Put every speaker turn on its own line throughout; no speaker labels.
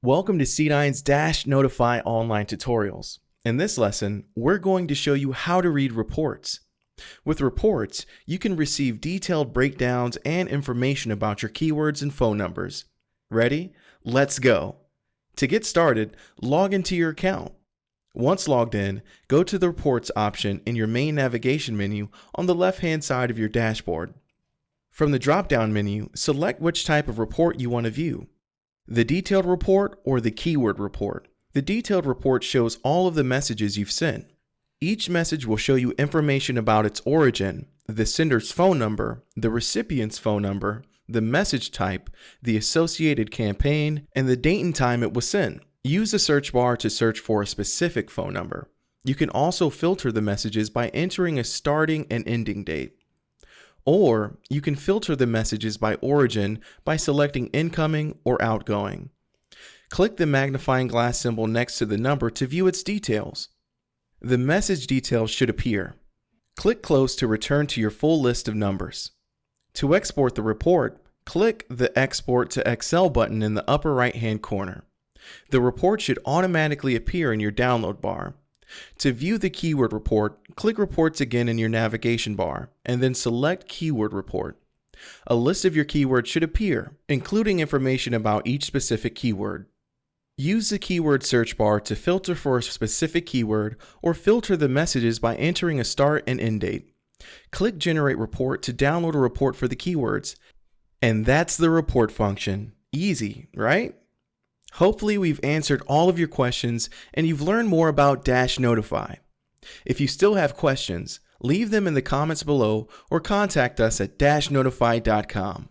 Welcome to C9's Dash Notify online tutorials. In this lesson, we're going to show you how to read reports. With reports, you can receive detailed breakdowns and information about your keywords and phone numbers. Ready? Let's go. To get started, log into your account. Once logged in, go to the Reports option in your main navigation menu on the left-hand side of your dashboard. From the drop-down menu, select which type of report you want to view. The detailed report or the keyword report. The detailed report shows all of the messages you've sent. Each message will show you information about its origin, the sender's phone number, the recipient's phone number, the message type, the associated campaign, and the date and time it was sent. Use the search bar to search for a specific phone number. You can also filter the messages by entering a starting and ending date. Or you can filter the messages by origin by selecting incoming or outgoing. Click the magnifying glass symbol next to the number to view its details. The message details should appear. Click close to return to your full list of numbers. To export the report, click the Export to Excel button in the upper right-hand corner. The report should automatically appear in your download bar. To view the keyword report, click Reports again in your navigation bar, and then select Keyword Report. A list of your keywords should appear, including information about each specific keyword. Use the keyword search bar to filter for a specific keyword or filter the messages by entering a start and end date. Click Generate Report to download a report for the keywords. And that's the report function. Easy, right? Hopefully we've answered all of your questions and you've learned more about Dash Notify. If you still have questions, leave them in the comments below or contact us at dashnotify.com.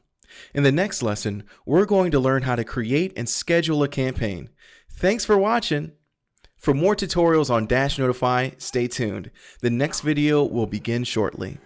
In the next lesson, we're going to learn how to create and schedule a campaign. Thanks for watching. For more tutorials on Dash Notify, stay tuned. The next video will begin shortly.